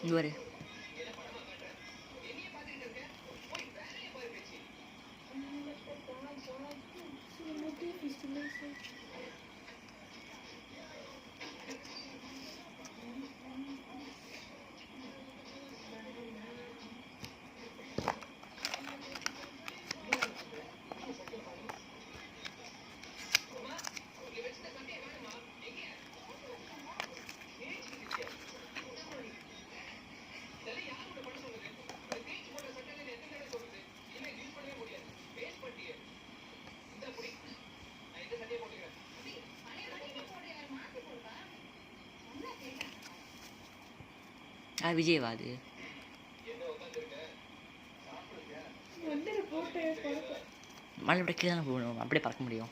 இவரு விஜயவா அது மழை விட கீழே தானே போகணும், அப்படியே பறக்க முடியும்.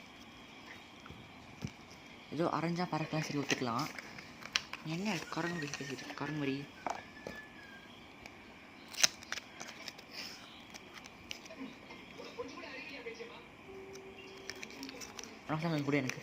ஏதோ அரைஞ்சா பறக்கலாம், சரி ஒத்துக்கலாம். என்ன குரங்கு மாதிரி பேசிட்டு குரங்கு மாதிரி கூட எனக்கு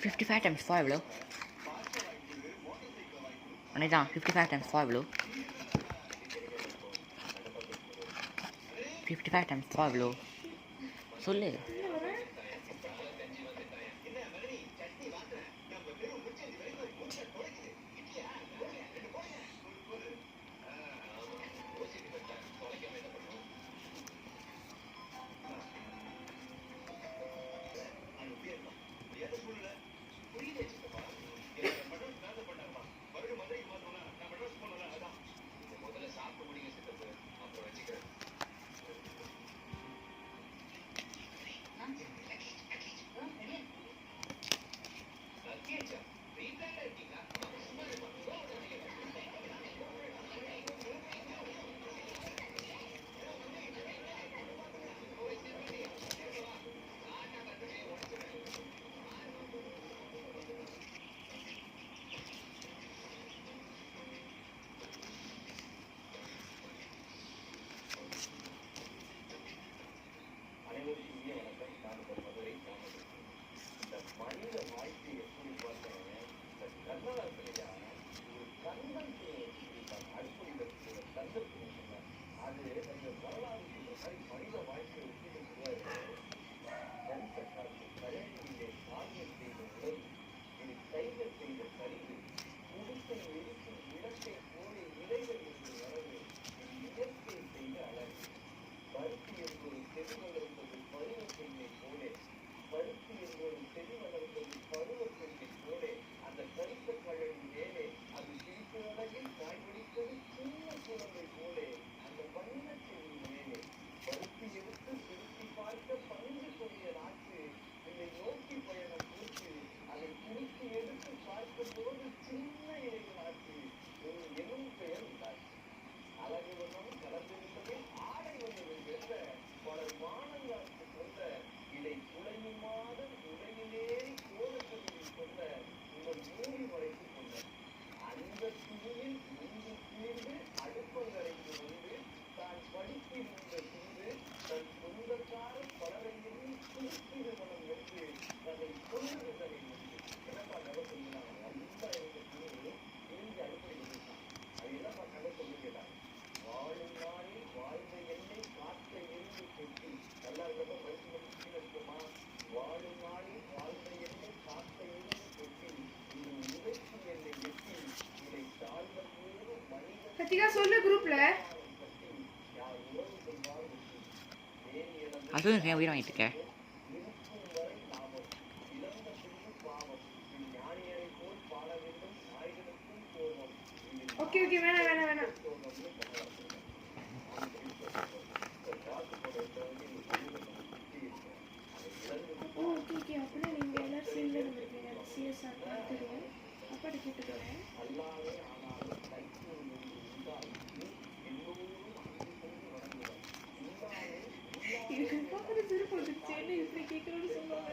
$55 times 4 எவ்வளோ? அன்னைதான் 55 times 4 எவ்வளோ? 55 times 4 எவ்வளோ சொல்லு. சத்திகா சொல்லு குரூப்ல. அதுவும் என் உயிரை வாங்கிட்டு இருக்கேன். ஓகே ஓகே வேணாம் வேணாம் வேணாம். ஓ ஓகே ஓகே அப்படின்னா நீங்கள் எல்லாரும் சேர்ந்து வந்துருக்கீங்க சிஎஸ்ஆர் பார்த்துடுவோம் அப்பாட்ட கேட்டுட்டு வரேன். எனக்கு பார்க்குறது சிரிப்பு வந்துருச்சு என்ன இப்படி கேட்குறோன்னு சொன்னாங்க.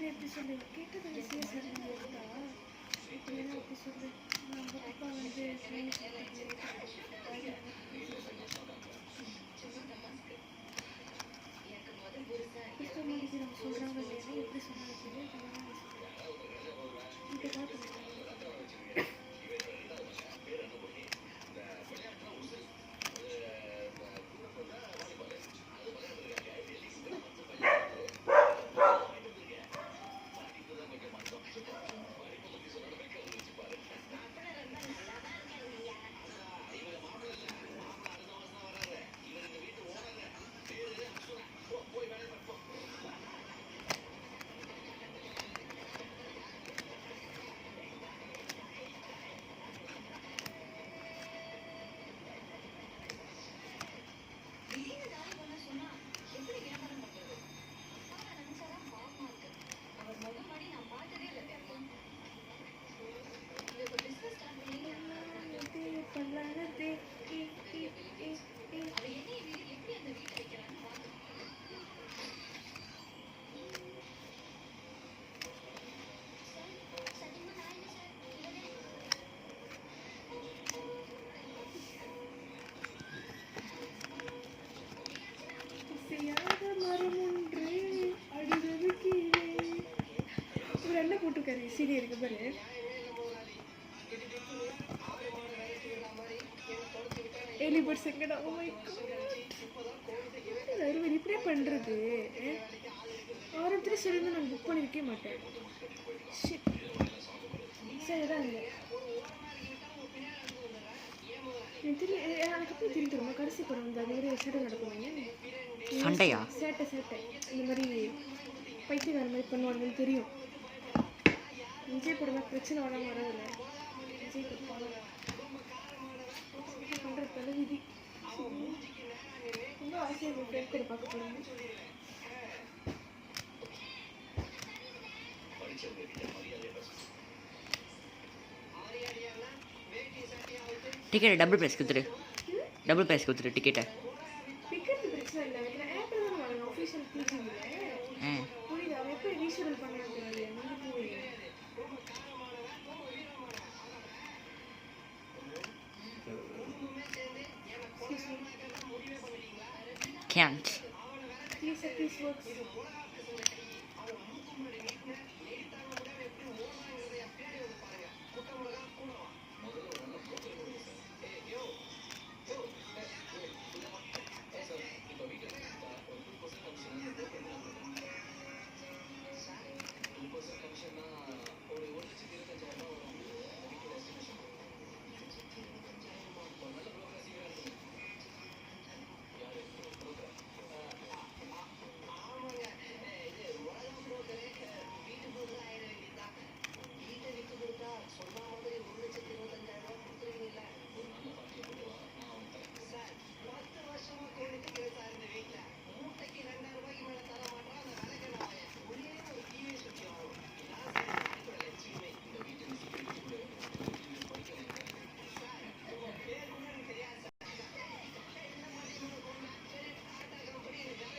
எப்படி சொல்லு கேட்டது சிஎஸ்ஆர் இருந்தா இப்படின்னா எப்படி சொல்லு நம்ம அப்பா வந்து நம்ம சொல்கிறாங்க இல்லையா எப்படி சொன்னாங்க இதை பார்த்து சீடி இருக்கு பாரு. எலி பேர்ட்ஸ் எங்கடா? ஓ மை காட், அருவி இப்படியே பண்ணுறது. ஆரம்பத்துல சொல்லி நான் புக் பண்ணியிருக்கவே மாட்டேன். சரிதான் இல்லை எனக்கு எப்படி தெரியும் தெரியுமா? கடைசி படம் வந்து அது மாதிரி சேட்டை நடக்குவாங்க. சண்டையா? சேட்டை இந்த மாதிரி பைத்தியக்கார மாதிரி பண்ணுவாங்கன்னு தெரியும். விஜய் படம் பிரச்சனை வராமல் வரதில்லை. விஜய் பண்ணுற தலைவிதி. ரொம்ப ஆசையாக எங்கள் ஃப்ரெண்ட் கூட பார்க்க போகிறாங்க. டிக்கெட்டை டபுள் ப்ரைஸ் கொடுத்துரு. டபுள் ப்ரைஸ் கொடுத்துரு டிக்கெட்டை. டிக்கெட் பிரச்சனை இல்லை. ஆப்பில் தான் வாங்கணும். ஆஃபீஷியல் டிவியில் புரியுது. அவன் எப்படி ரீஷெடியூல் பண்ணான்னு தெரியல. நீங்கள் போய் Can't. Please works.